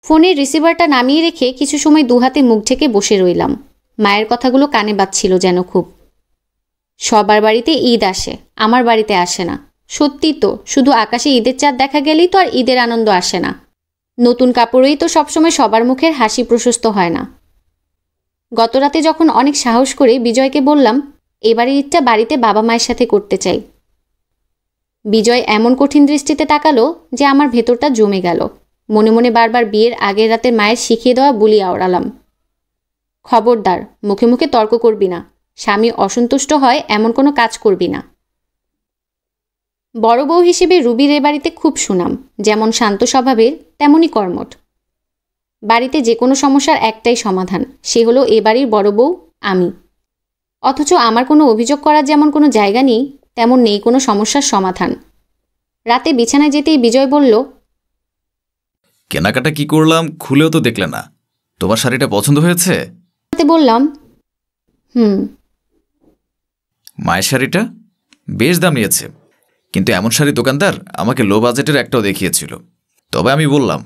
ফোনের রিসিভারটা নামিয়ে রেখে কিছু সময় দুহাতে মুখ ঢেকে বসে রইলাম। মায়ের কথাগুলো কানে বাজছিল যেন খুব। সবার বাড়িতে ঈদ আসে, আমার বাড়িতে আসে না। সত্যি তো, শুধু আকাশে ঈদের চাঁদ দেখা গেলেই তো আর ঈদের আনন্দ আসে না। নতুন কাপড়েই তো সবসময় সবার মুখের হাসি প্রশস্ত হয় না। গতরাতে যখন অনেক সাহস করে বিজয়কে বললাম এবারে ঈদটা বাড়িতে বাবা মায়ের সাথে করতে চাই, বিজয় এমন কঠিন দৃষ্টিতে তাকালো যে আমার ভেতরটা জমে গেল। মনে মনে বারবার বিয়ের আগের রাতে মায়ের শিখিয়ে দেওয়া বুলি আওড়ালাম, খবরদার মুখে মুখে তর্ক করবি না, স্বামী অসন্তুষ্ট হয় এমন কোনো কাজ করবি না। বড় বউ হিসেবে রুবির এ বাড়িতে খুব সুনাম, যেমন শান্ত স্বভাবের তেমনই কর্মঠ। বাড়িতে যে কোনো সমস্যার একটাই সমাধান, সে হলো এ বাড়ির বড় বউ আমি। অথচ আমার কোনো অভিযোগ করার যেমন কোনো জায়গা নেই, তেমন নেই কোনো সমস্যার সমাধান। রাতে বিছানায় যেতেই বিজয় বলল, কেনাকাটা কি করলাম খুলেও তো দেখলে না, তোমার শাড়িটা পছন্দ হয়েছে? বললাম মায়ের শাড়িটা বেশ দাম নিয়েছে, কিন্তু এমন শাড়ি দোকানদার আমাকে লো বাজেটের একটাও দেখিয়েছিল। তবে আমি বললাম,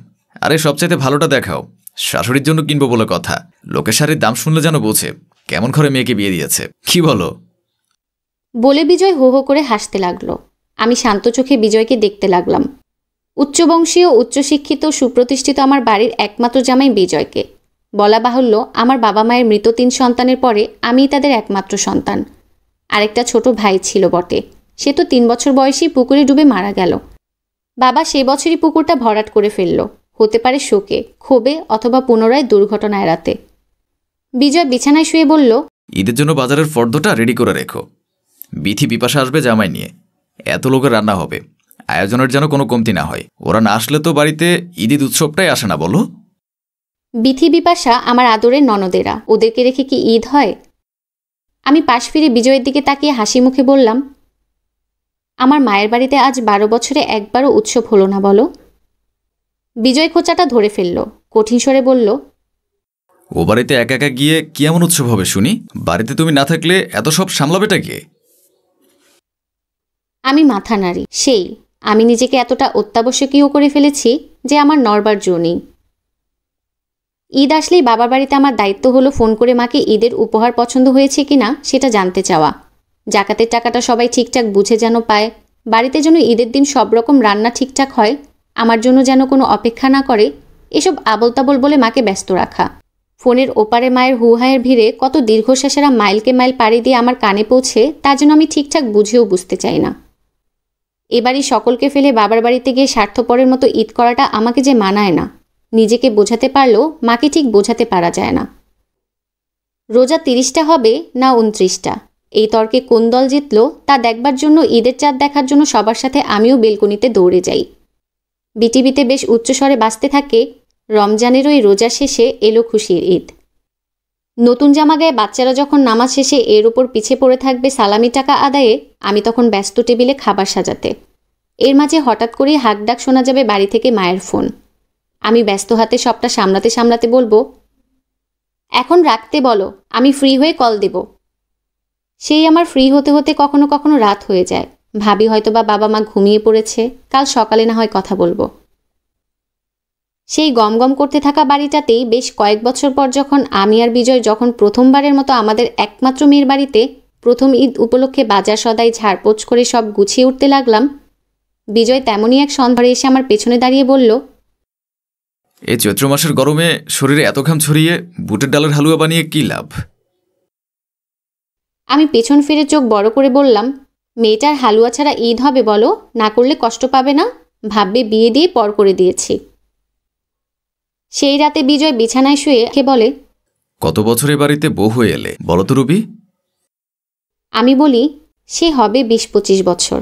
আরে সবচাইতে ভালোটা দেখাও, শাশুড়ির জন্য কিনবো বলে কথা। লোকের শাড়ির দাম শুনলে যেন বোঝে কেমন ঘরে মেয়েকে বিয়ে দিয়েছে, কি বলো? বলে বিজয় হো হো করে হাসতে লাগলো। আমি শান্ত চোখে বিজয়কে দেখতে লাগলাম। উচ্চবংশীয়, উচ্চশিক্ষিত, সুপ্রতিষ্ঠিত আমার বাড়ির একমাত্র জামাই বিজয়কে। বলা বাহুল্য, আমার বাবা মায়ের মৃত 3 সন্তানের পরে আমিই তাদের একমাত্র সন্তান। আরেকটা ছোট ভাই ছিল বটে, সে তো 3 বছর বয়সী পুকুরে ডুবে মারা গেল। বাবা সে বছরই পুকুরটা ভরাট করে ফেলল, হতে পারে শোকে, ক্ষোভে অথবা পুনরায় দুর্ঘটনা এড়াতে। বিজয় বিছানায় শুয়ে বলল, ঈদের জন্য বাজারের ফর্দটা রেডি করে রেখো, বিথি বিপাশা আসবে জামাই নিয়ে, এত লোকের রান্না হবে, আয়োজনের যেন কোনো কমতি না হয়। ওরা না আসলে তো বাড়িতে ঈদ উৎসবটাই আসে না, বলো? বিথি বিপাশা আমার আদরের ননদেরা, ওদেরকে রেখে কি ঈদ হয়? আমি পাশ ফিরে বিজয়ের দিকে তাকিয়ে হাসি মুখে বললাম, আমার মায়ের বাড়িতে আজ 12 বছরে একবারও উৎসব হলো না, বলো? বিজয় খোঁচাটা ধরে ফেলল, কঠিন স্বরে বলল, ও বাড়িতে একা একা গিয়ে কি এমন উৎসব হবে শুনি? বাড়িতে তুমি না থাকলে এত সব সামলাবেটা কে? আমি মাথা নাড়ি। সেই আমি নিজেকে এতটা অত্যাবশ্যকীয় করে ফেলেছি যে আমার নড়বার জো নেই। ঈদ আসলেই বাবার বাড়িতে আমার দায়িত্ব হলো ফোন করে মাকে ঈদের উপহার পছন্দ হয়েছে কিনা সেটা জানতে চাওয়া, জাকাতের টাকাটা সবাই ঠিকঠাক বুঝে যেন পায়, বাড়িতে যেন ঈদের দিন সব রকম রান্না ঠিকঠাক হয়, আমার জন্য যেন কোনো অপেক্ষা না করে, এসব আবল তাবল বলে মাকে ব্যস্ত রাখা। ফোনের ওপারে মায়ের হুহায়ের ভিড়ে কত দীর্ঘশ্বাসেরা মাইলকে মাইল পাড়ি দিয়ে আমার কানে পৌঁছে তা যেন আমি ঠিকঠাক বুঝেও বুঝতে চাই না। এবারই সকলকে ফেলে বাবার বাড়িতে গিয়ে স্বার্থপরের মতো ঈদ করাটা আমাকে যে মানায় না। নিজেকে বোঝাতে পারলেও মাকে ঠিক বোঝাতে পারা যায় না। রোজা 30টা হবে না 29টা, এই তর্কে কোন দল জিতল তা দেখবার জন্য ঈদের চাঁদ দেখার জন্য সবার সাথে আমিও বেলকনিতে দৌড়ে যাই। বিটিভিতে বেশ উচ্চস্বরে বাজতে থাকে, রমজানের ওই রোজা শেষে এলো খুশির ঈদ। নতুন জামা গায়ে বাচ্চারা যখন নামাজ শেষে এর ওপর পিছে পড়ে থাকবে সালামি টাকা আদায়ে, আমি তখন ব্যস্ত টেবিলে খাবার সাজাতে। এর মাঝে হঠাৎ করেই হাঁকডাক শোনা যাবে বাড়ি থেকে মায়ের ফোন। আমি ব্যস্ত হাতে সবটা সামলাতে সামলাতে বলবো, এখন রাখতে বলো, আমি ফ্রি হয়ে কল দেব। সেই আমার ফ্রি হতে হতে কখনো কখনো রাত হয়ে যায়। ভাবি হয়তোবা বাবা মা ঘুমিয়ে পড়েছে, কাল সকালে না হয় কথা বলবো। সেই গমগম করতে থাকা বাড়িটাতেই বেশ কয়েক বছর পর যখন আমি আর বিজয় যখন প্রথমবারের মতো আমাদের একমাত্র মেয়ের বাড়িতে প্রথম ঈদ উপলক্ষে বাজার সদাই ঝাড়পোছ করে সব গুছিয়ে উঠতে লাগলাম, বিজয় তেমনই এক সন্ধ্যারে এসে আমার পেছনে দাঁড়িয়ে বলল, এই চৈত্র মাসের গরমে শরীরে এত ঘাম ছড়িয়ে বুটের ডালের হালুয়া বানিয়ে কি লাভ? আমি পেছন ফিরে চোখ বড় করে বললাম, মেয়েটার হালুয়া ছাড়া ঈদ হবে বলো? না করলে কষ্ট পাবে না? ভাববে বিয়ে দিয়ে পর করে দিয়েছি। সেই রাতে বিজয় বিছানায় শুয়ে বলে, কত বছরের বাড়িতে বউ হয়ে এলে বলো তো রুবি? আমি বলি, সে হবে 20-25 বছর।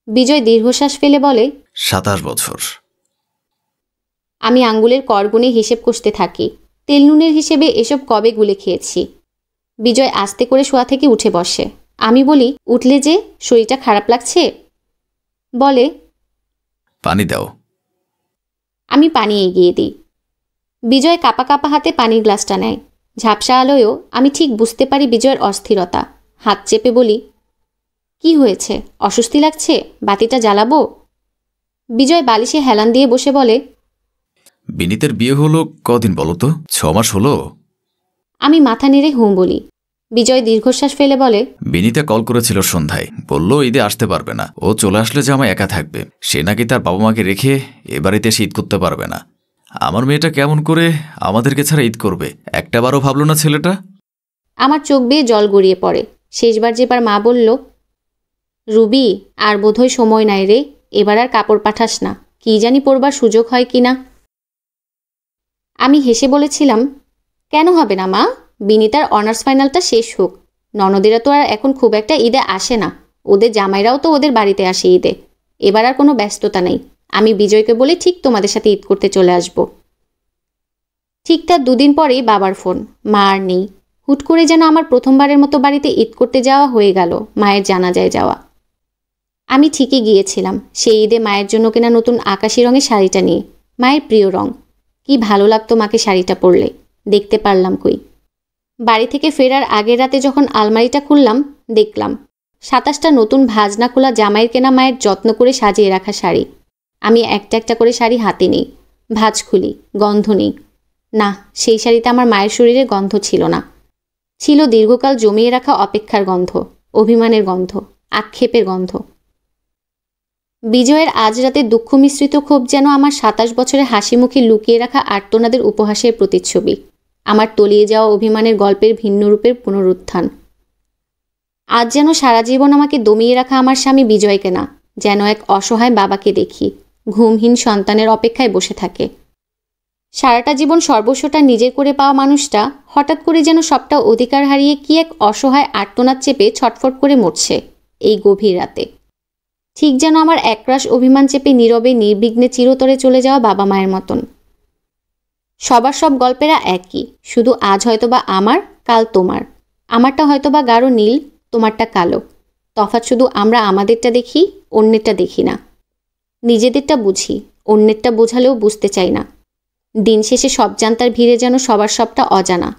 বিজয় দীর্ঘশ্বাস ফেলে বলে, 27 বছর। আমি আঙ্গুলের করগুনে হিসেব কষতে থাকি। তেল নুনের হিসেবে এসব কবে গুলে খেয়েছি। বিজয় আস্তে করে শোয়া থেকে উঠে বসে। আমি বলি, উঠলে যে, শরীরটা খারাপ লাগছে? বলে, পানি দাও। আমি পানি এগিয়ে দিই। বিজয় কাপা কাপা হাতে পানির গ্লাসটা নেয়। ঝাপসা আলোয়ও আমি ঠিক বুঝতে পারি বিজয়ের অস্থিরতা। হাত চেপে বলি, কি হয়েছে? অস্বস্তি লাগছে? বাতিটা জ্বালাবো? বিজয় বালিশে হেলান দিয়ে বসে বলে, বিনীতের বিয়ে হলো কদিন বলো তো? 6 মাস হলো? আমি মাথা নেড়ে হুঁ বলি। বিজয় দীর্ঘশ্বাস ফেলে বলে, বিনীতা কল করেছিল সন্ধ্যায়, বলল ঈদে আসতে পারবে না, ও চলে আসলে জামাই একা থাকবে, সে নাকি তার বাবা মাকে রেখে এ বাড়িতে এসে ঈদ করতে পারবে না। আমার মেয়েটা কেমন করে আমাদেরকে ছাড়া ঈদ করবে, একটাবারও ভাবলো না ছেলেটা। আমার চোখ বেয়ে জল গড়িয়ে পড়ে। শেষবার যেবার মা বলল, রুবি আর বোধহয় সময় নাই রে, এবার আর কাপড় পাঠাস না, কি জানি পরবার সুযোগ হয় কি না। আমি হেসে বলেছিলাম, কেন হবে না মা, বিনীতার অনার্স ফাইনালটা শেষ হোক, ননদেরা তো আর এখন খুব একটা ঈদে আসে না, ওদের জামাইরাও তো ওদের বাড়িতে আসে ঈদে, এবার আর কোনো ব্যস্ততা নেই, আমি বিজয়কে বলে ঠিক তোমাদের সাথে ঈদ করতে চলে আসব। ঠিক তার 2 দিন পরেই বাবার ফোন, মা আর নেই। হুট করে যেন আমার প্রথমবারের মতো বাড়িতে ঈদ করতে যাওয়া হয়ে গেল, মায়ের জানাজায় যাওয়া। আমি ঠিকই গিয়েছিলাম সেই ঈদে মায়ের জন্য কেনা নতুন আকাশি রঙের শাড়িটা নিয়ে, মায়ের প্রিয় রং। কি ভালো লাগতো মাকে শাড়িটা পরলে, দেখতে পারলাম কই। বাড়ি থেকে ফেরার আগের রাতে যখন আলমারিটা খুললাম, দেখলাম 27টা নতুন ভাঁজ না খোলা জামাইয়ের কেনা মায়ের যত্ন করে সাজিয়ে রাখা শাড়ি। আমি একটা একটা করে শাড়ি হাতে নিই, ভাঁজ খুলি, গন্ধ নিই। না, সেই শাড়িতে আমার মায়ের শরীরে গন্ধ ছিল না, ছিল দীর্ঘকাল জমিয়ে রাখা অপেক্ষার গন্ধ, অভিমানের গন্ধ, আক্ষেপের গন্ধ। বিজয়ের আজ রাতে দুঃখ মিশ্রিত ক্ষোভ যেন আমার 27 বছরে হাসি মুখে লুকিয়ে রাখা আর্তনাদের উপহাসের প্রতিচ্ছবি, আমার তলিয়ে যাওয়া অভিমানের গল্পের ভিন্ন রূপের পুনরুত্থান। আজ যেন সারা জীবন আমাকে দমিয়ে রাখা আমার স্বামী বিজয়কে না, যেন এক অসহায় বাবাকে দেখি, ঘুমহীন সন্তানের অপেক্ষায় বসে থাকে। সারাটা জীবন সর্বস্বটা নিজের করে পাওয়া মানুষটা হঠাৎ করে যেন সবটা অধিকার হারিয়ে কি এক অসহায় আর্তনাদ চেপে ছটফট করে মরছে এই গভীর রাতে। ঠিক যেন আমার একরাশ অভিমান চেপে নীরবে নির্বিঘ্নে চিরতরে চলে যাওয়া বাবা মায়ের মতন। সবার সব গল্পেরা একই, শুধু আজ হয়তোবা আমার, কাল তোমার। আমারটা হয়তোবা গাঢ় নীল, তোমারটা কালো। তফাৎ শুধু আমরা আমাদেরটা দেখি, অন্যেরটা দেখি না। নিজেদেরটা বুঝি, অন্যেরটা বোঝালেও বুঝতে চাই না। দিন শেষে সব জানতার ভিড়ে যেন সবার সবটা অজানা।